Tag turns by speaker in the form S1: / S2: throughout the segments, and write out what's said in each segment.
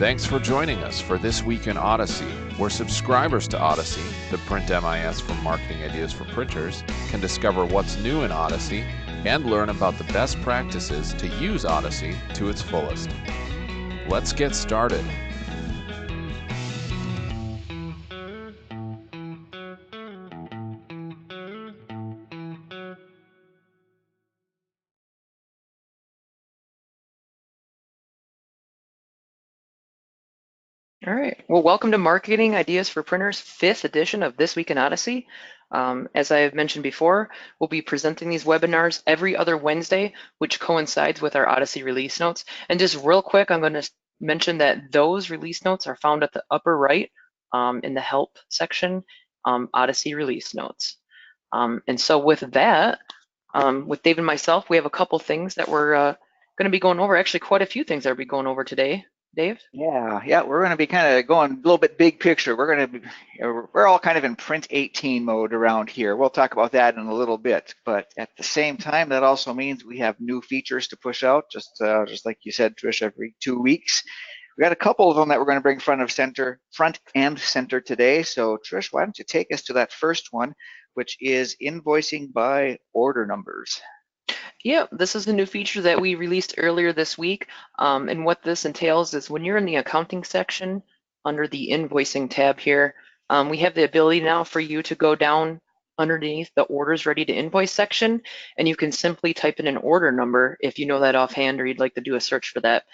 S1: Thanks for joining us for This Week in Odyssey, where subscribers to Odyssey, the print MIS for marketing ideas for printers, can discover what's new in Odyssey and learn about the best practices to use Odyssey to its fullest. Let's get started.
S2: All right. Well, welcome to Marketing Ideas for Printers, 5th edition of This Week in Odyssey. As I have mentioned before, we'll be presenting these webinars every other Wednesday, which coincides with our Odyssey release notes. And just real quick, I'm going to mention that those release notes are found at the upper right in the Help section, Odyssey release notes. And so with that, with Dave and myself, we have a couple things that we're going to be going over. Actually, quite a few things that we'll be going over today. Dave?
S3: Yeah, we're going to be kind of going a little bit big picture. We're all kind of in Print18 mode around here. We'll talk about that in a little bit, but at the same time, that also means we have new features to push out, just like you said, Trish, every 2 weeks. We got a couple of them that we're going to bring front and center today. So Trish, why don't you take us to that first one, which is invoicing by order numbers.
S2: Yeah, this is a new feature that we released earlier this week. And what this entails is when you're in the accounting section under the invoicing tab here, we have the ability now for you to go down underneath the orders ready to invoice section, and you can simply type in an order number if you know that offhand or you'd like to do a search for that.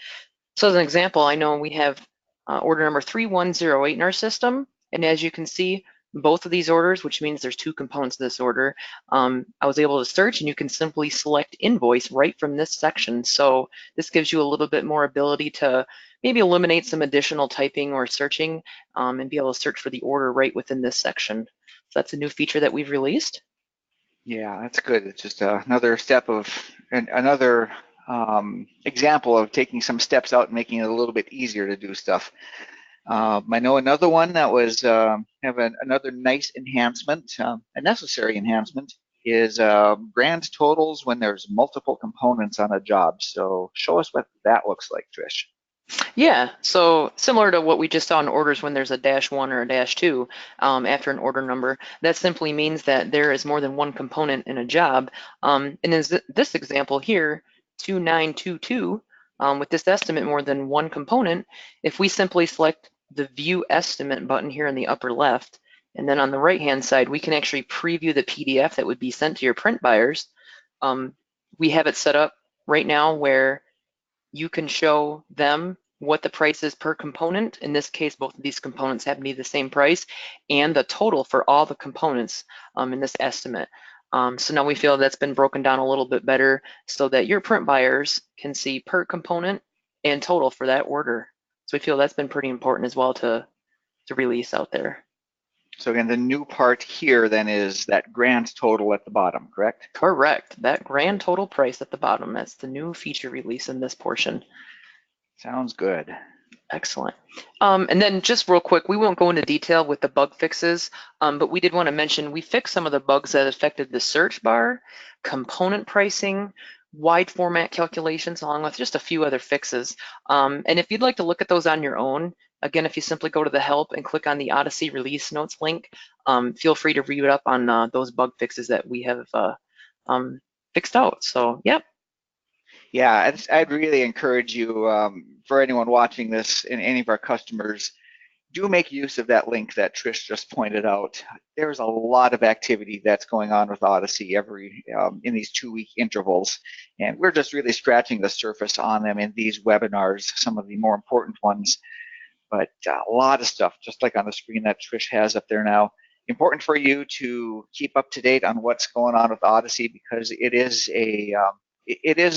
S2: So as an example, I know we have order number 3108 in our system, and as you can see, both of these orders, which means there's 2 components to this order, I was able to search, and you can simply select invoice right from this section. So this gives you a little bit more ability to maybe eliminate some additional typing or searching and be able to search for the order right within this section. So that's a new feature that we've released.
S3: Yeah, that's good. It's just another step of another example of taking some steps out and making it a little bit easier to do stuff. I know another one that was another nice enhancement, a necessary enhancement, is grand totals when there's multiple components on a job. So show us what that looks like, Trish.
S2: Yeah, so similar to what we just saw in orders when there's a -1 or a -2 after an order number, that simply means that there is more than one component in a job. And in this example here, 2922, with this estimate more than one component, if we simply select the View Estimate button here in the upper left, and then on the right-hand side, we can actually preview the PDF that would be sent to your print buyers. We have it set up right now where you can show them what the price is per component. In this case, both of these components happen to be the same price, and the total for all the components in this estimate. So now we feel that's been broken down a little bit better so that your print buyers can see per component and total for that order. So we feel that's been pretty important as well to release out there.
S3: So again, the new part here then is that grand total at the bottom, correct?
S2: Correct. That grand total price at the bottom. That's the new feature release in this portion.
S3: Sounds good.
S2: Excellent. And then just real quick, we won't go into detail with the bug fixes, but we did want to mention we fixed some of the bugs that affected the search bar, component pricing, wide format calculations, along with just a few other fixes. And if you'd like to look at those on your own, again, if you simply go to the help and click on the Odyssey release notes link, feel free to read up on those bug fixes that we have fixed out. So, yep.
S3: Yeah, I'd really encourage you, for anyone watching this and any of our customers, do make use of that link that Trish just pointed out. There's a lot of activity that's going on with Odyssey in these 2-week intervals, and we're just really scratching the surface on them in these webinars, some of the more important ones. But a lot of stuff, just like on the screen that Trish has up there now. Important for you to keep up to date on what's going on with Odyssey, because it is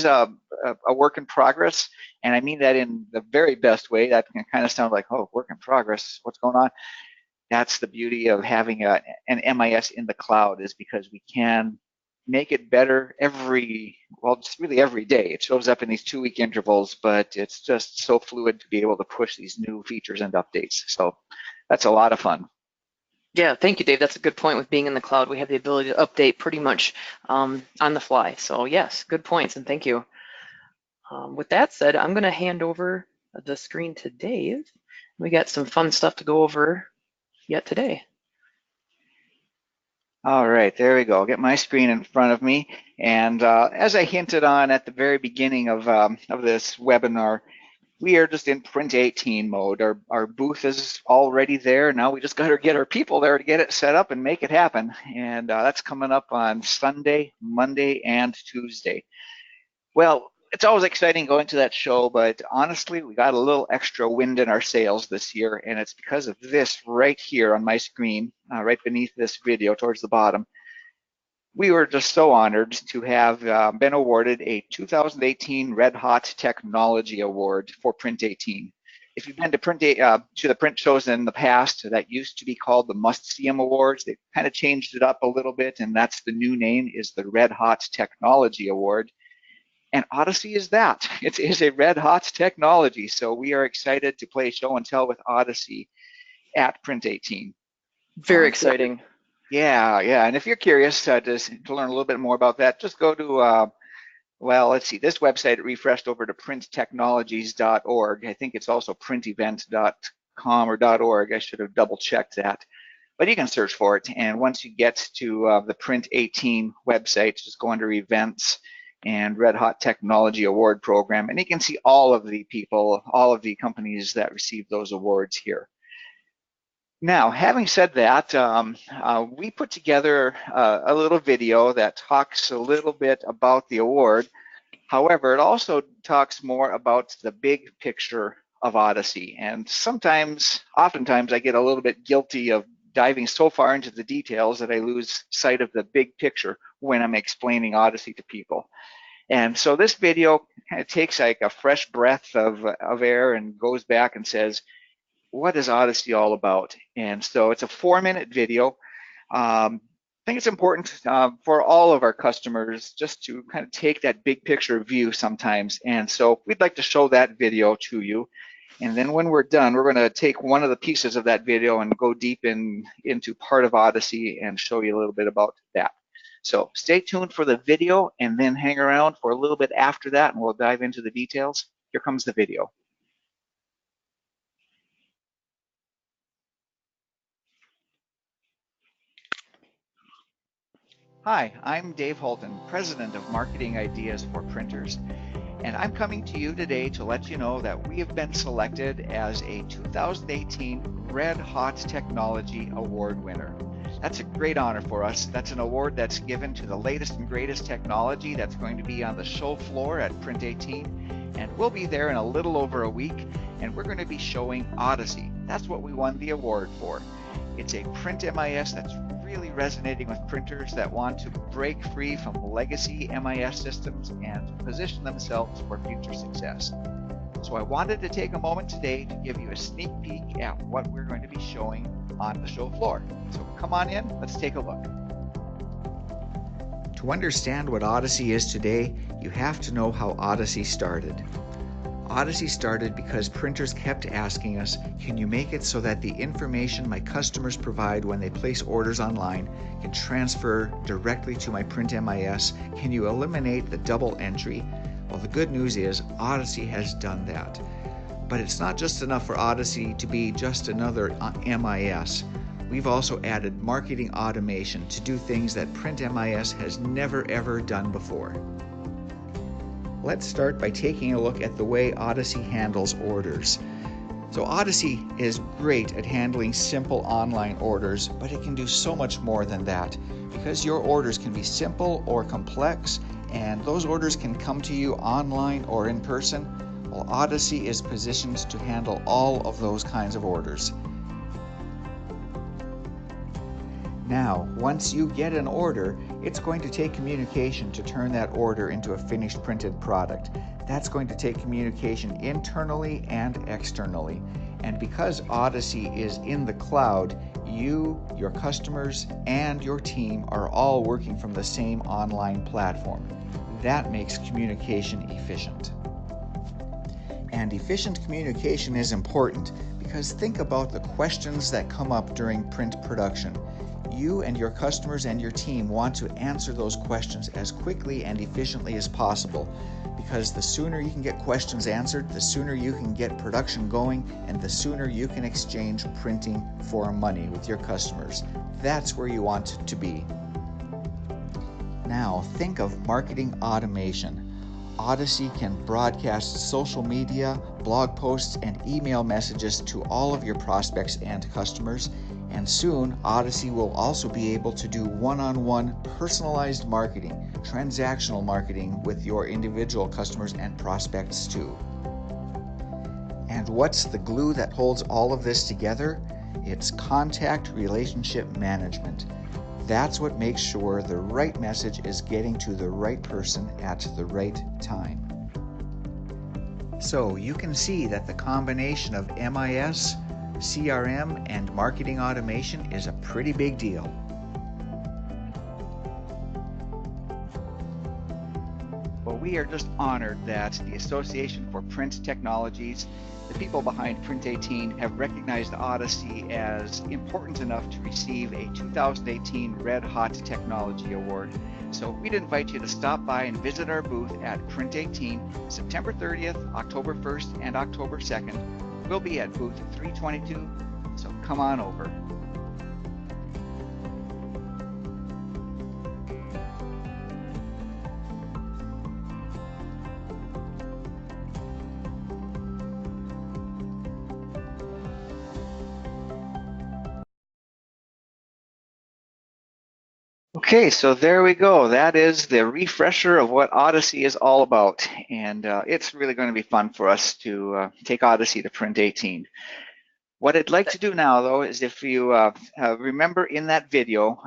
S3: a work in progress, and I mean that in the very best way. That can kind of sound like, oh, work in progress, what's going on? That's the beauty of having an MIS in the cloud, is because we can make it better just really every day. It shows up in these 2-week intervals, but it's just so fluid to be able to push these new features and updates. So that's a lot of fun.
S2: Yeah, thank you, Dave. That's a good point. With being in the cloud, we have the ability to update pretty much on the fly. So yes, good points, and thank you. With that said, I'm going to hand over the screen to Dave. We got some fun stuff to go over yet today.
S3: All right, there we go. Get my screen in front of me. And as I hinted on at the very beginning of this webinar, we are just in Print18 mode. Our booth is already there. Now we just got to get our people there to get it set up and make it happen. And that's coming up on Sunday, Monday, and Tuesday. Well, it's always exciting going to that show, but honestly, we got a little extra wind in our sails this year, and it's because of this right here on my screen, right beneath this video towards the bottom. We were just so honored to have been awarded a 2018 RedHot Technology Award for Print18. If you've been to the print shows in the past, that used to be called the Must-See 'Em Awards. They kind of changed it up a little bit, and that's the new name, is the RedHot Technology Award. And Odyssey is that. It is a RedHot technology. So we are excited to play show and tell with Odyssey at Print18.
S2: Very exciting.
S3: Yeah. And if you're curious to learn a little bit more about that, just go to, well, let's see, this website refreshed over to printtechnologies.org. I think it's also printevent.com or .org. I should have double checked that. But you can search for it. And once you get to the Print18 website, just go under events and RedHot Technology Award Program, and you can see all of the people, all of the companies that received those awards here. Now, having said that, we put together a little video that talks a little bit about the award. However, it also talks more about the big picture of Odyssey. And oftentimes I get a little bit guilty of diving so far into the details that I lose sight of the big picture when I'm explaining Odyssey to people. And so this video kind of takes like a fresh breath of air and goes back and says, what is Odyssey all about? And so it's a 4-minute video. I think it's important for all of our customers just to kind of take that big picture view sometimes. And so we'd like to show that video to you. And then when we're done, we're going to take one of the pieces of that video and go deep into part of Odyssey and show you a little bit about that. So stay tuned for the video and then hang around for a little bit after that and we'll dive into the details. Here comes the video. Hi, I'm Dave Holton, President of Marketing Ideas for Printers. And I'm coming to you today to let you know that we have been selected as a 2018 RedHot Technology Award winner. That's a great honor for us. That's an award that's given to the latest and greatest technology that's going to be on the show floor at Print18. And we'll be there in a little over a week, and we're going to be showing Odyssey. That's what we won the award for. It's a print MIS that's really resonating with printers that want to break free from legacy MIS systems and position themselves for future success. So I wanted to take a moment today to give you a sneak peek at what we're going to be showing on the show floor. So come on in, let's take a look. To understand what Odyssey is today, you have to know how Odyssey started. Odyssey started because printers kept asking us, can you make it so that the information my customers provide when they place orders online can transfer directly to my print MIS? Can you eliminate the double entry? Well, the good news is Odyssey has done that. But it's not just enough for Odyssey to be just another MIS. We've also added marketing automation to do things that Print MIS has never ever done before. Let's start by taking a look at the way Odyssey handles orders. So Odyssey is great at handling simple online orders, but it can do so much more than that. Because your orders can be simple or complex, and those orders can come to you online or in person, well, Odyssey is positioned to handle all of those kinds of orders. Now, once you get an order, it's going to take communication to turn that order into a finished printed product. That's going to take communication internally and externally. And because Odyssey is in the cloud, you, your customers, and your team are all working from the same online platform. That makes communication efficient. And efficient communication is important because think about the questions that come up during print production.
S4: you and your customers and your team want to answer those questions as quickly and efficiently as possible, because the sooner you can get questions answered, the sooner you can get production going, and the sooner you can exchange printing for money with your customers. That's where you want to be. Now, think of marketing automation. Odyssey can broadcast social media, blog posts, and email messages to all of your prospects and customers. And soon, Odyssey will also be able to do one-on-one personalized marketing, transactional marketing with your individual customers and prospects too. And what's the glue that holds all of this together? It's contact relationship management. That's what makes sure the right message is getting to the right person at the right time. So you can see that the combination of MIS, CRM, and marketing automation is a pretty big deal.
S3: Well, we are just honored that the Association for Print Technologies, the people behind Print18, have recognized Odyssey as important enough to receive a 2018 RedHot Technology Award. So we'd invite you to stop by and visit our booth at Print18 September 30th, October 1st, and October 2nd. We'll be at booth 322, so come on over. Okay, so there we go. That is the refresher of what Odyssey is all about. And it's really going to be fun for us to take Odyssey to Print18. What I'd like to do now, though, is if you remember in that video,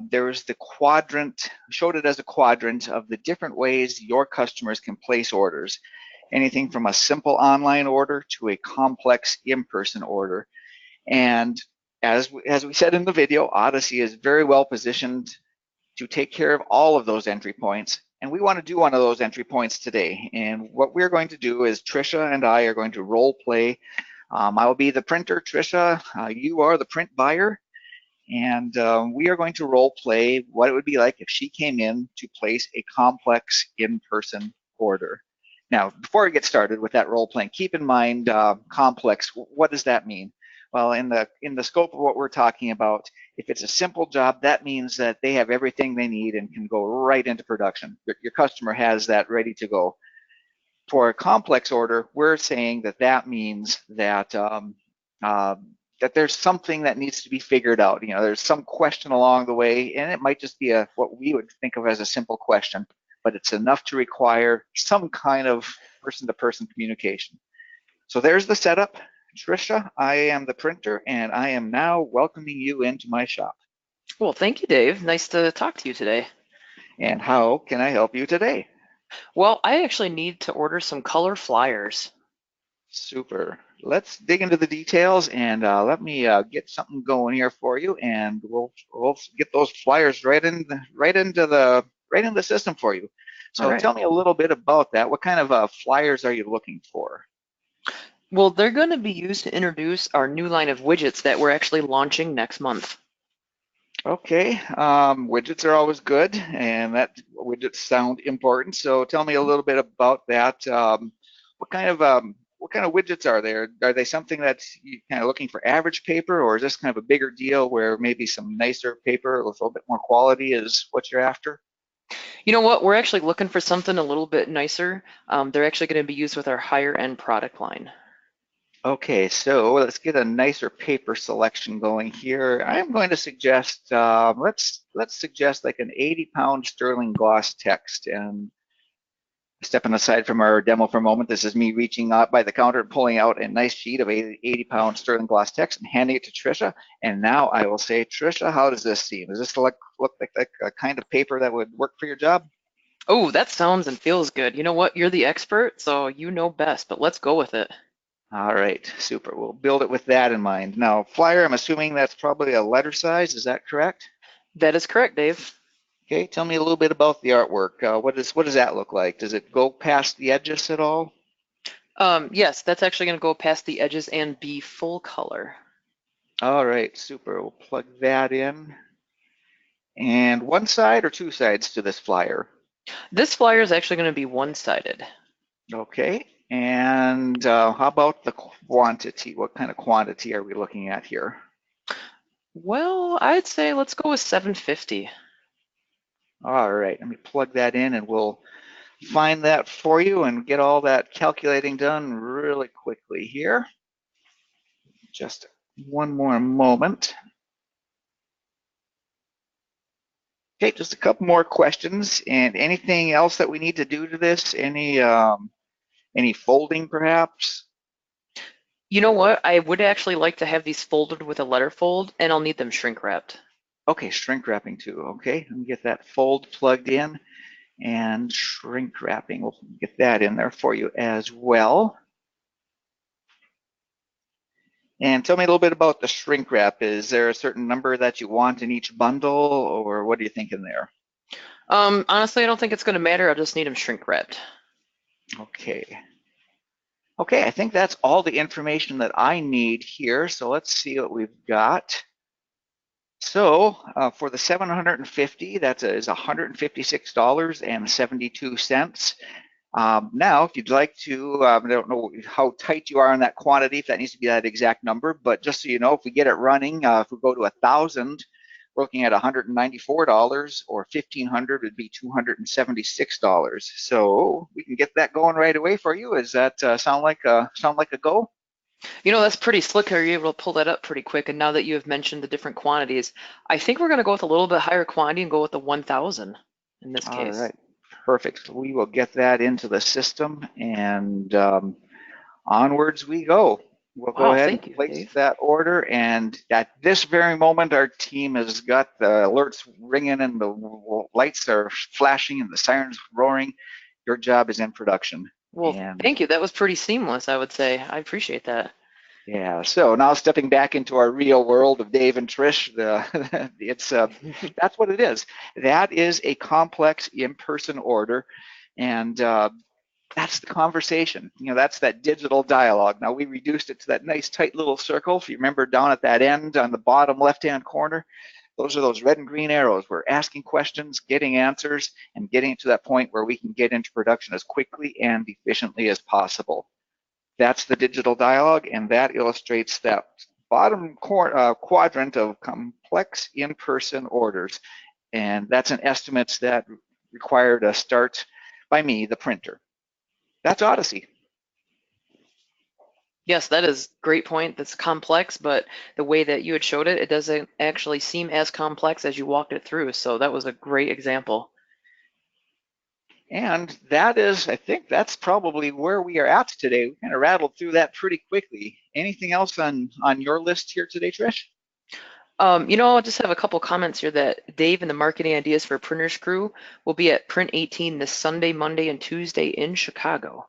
S3: there was the quadrant, showed it as a quadrant of the different ways your customers can place orders. Anything from a simple online order to a complex in-person order. And as we said in the video, Odyssey is very well positioned to take care of all of those entry points. And we want to do one of those entry points today. And what we're going to do is Trisha and I are going to role play. I will be the printer, Trisha, you are the print buyer. And we are going to role play what it would be like if she came in to place a complex in-person order. Now, before we get started with that role playing, keep in mind complex, what does that mean? Well, in the scope of what we're talking about, if it's a simple job, that means that they have everything they need and can go right into production. Your customer has that ready to go. For a complex order, we're saying that that means that that there's something that needs to be figured out. You know, there's some question along the way, and it might just be what we would think of as a simple question, but it's enough to require some kind of person-to-person communication. So there's the setup. Trisha, I am the printer, and I am now welcoming you into my shop.
S2: Well, thank you, Dave. Nice to talk to you today.
S3: And how can I help you today?
S2: Well, I actually need to order some color flyers.
S3: Super. Let's dig into the details, and let me get something going here for you, and we'll get those flyers right in the system for you. So
S2: right.
S3: Tell me a little bit about that. What kind of flyers are you looking for?
S2: Well, they're going to be used to introduce our new line of widgets that we're actually launching next month.
S3: Okay, widgets are always good, and that widgets sound important. So tell me a little bit about that. What kind of widgets are there? Are they something that's you kind of looking for average paper, or is this kind of a bigger deal where maybe some nicer paper with a little bit more quality is what you're after?
S2: You know what? We're actually looking for something a little bit nicer. They're actually going to be used with our higher end product line.
S3: Okay, so let's get a nicer paper selection going here. I'm going to suggest, let's suggest like an 80-pound sterling gloss text. And stepping aside from our demo for a moment, this is me reaching out by the counter and pulling out a nice sheet of 80-pound sterling gloss text and handing it to Trisha. And now I will say, Trisha, how does this seem? Does this look like a kind of paper that would work for your job?
S2: Oh, that sounds and feels good. You know what? You're the expert, so you know best, but let's go with it.
S3: All right, super. We'll build it with that in mind. Now, flyer, I'm assuming that's probably a letter size. Is that correct?
S2: That is correct, Dave.
S3: Okay, tell me a little bit about the artwork. What does that look like? Does it go past the edges at all?
S2: Yes, that's actually going to go past the edges and be full color.
S3: All right, super. We'll plug that in. And one side or two sides to this flyer?
S2: This flyer is actually going to be one-sided.
S3: Okay. And how about the quantity? What kind of quantity are we looking at here?
S2: Well, I'd say let's go with 750.
S3: All right, let me plug that in and we'll find that for you and get all that calculating done really quickly here. Just one more moment. Okay, just a couple more questions. And anything else that we need to do to this? Any folding perhaps?
S2: You know what? I would actually like to have these folded with a letter fold, and I'll need them shrink wrapped.
S3: Okay, shrink wrapping too. Okay, let me get that fold plugged in, and shrink wrapping. We'll get that in there for you as well. And tell me a little bit about the shrink wrap. Is there a certain number that you want in each bundle, or what are you thinking there?
S2: Honestly, I don't think it's going to matter. I'll just need them shrink wrapped.
S3: Okay. Okay, I think that's all the information that I need here. So let's see what we've got. So for the 750, that is $156.72. Now, if you'd like to, I don't know how tight you are on that quantity, if that needs to be that exact number, but just so you know, if we get it running, if we go to 1,000, we're looking at $194, or 1,500 would be $276. So we can get that going right away for you. Does that sound like a go?
S2: You know, that's pretty slick. Are you able to pull that up pretty quick? And now that you have mentioned the different quantities, I think we're going to go with a little bit higher quantity and go with the 1,000 in this case.
S3: All right, perfect. We will get that into the system, and onwards we go. We'll go ahead and place that order, and at this very moment, our team has got the alerts ringing and the lights are flashing and the sirens roaring. Your job is in production.
S2: Well, thank you. That was pretty seamless, I would say. I appreciate that.
S3: Yeah, so now stepping back into our real world of Dave and Trish, that's what it is. That is a complex in-person order, and that's the conversation. You know, that's that digital dialogue. Now we reduced it to that nice tight little circle. If you remember down at that end on the bottom left-hand corner, those are those red and green arrows. We're asking questions, getting answers, and getting to that point where we can get into production as quickly and efficiently as possible. That's the digital dialogue, and that illustrates that bottom quadrant of complex in-person orders. And that's an estimate that required a start by me, the printer. That's Odyssey.
S2: Yes, that is a great point. That's complex, but the way that you had showed it, it doesn't actually seem as complex as you walked it through. So that was a great example.
S3: And that is, I think that's probably where we are at today. We kind of rattled through that pretty quickly. Anything else on your list here today, Trish?
S2: You know, I'll just have a couple comments here that Dave and the Marketing Ideas for Printers crew will be at Print18 this Sunday, Monday, and Tuesday in Chicago.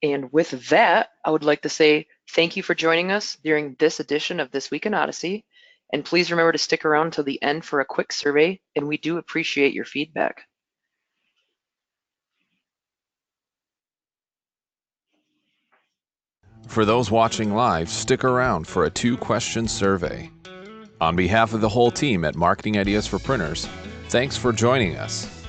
S2: And with that, I would like to say thank you for joining us during this edition of This Week in Odyssey. And please remember to stick around till the end for a quick survey, and we do appreciate your feedback.
S1: For those watching live, stick around for a 2-question survey. On behalf of the whole team at Marketing Ideas for Printers, thanks for joining us.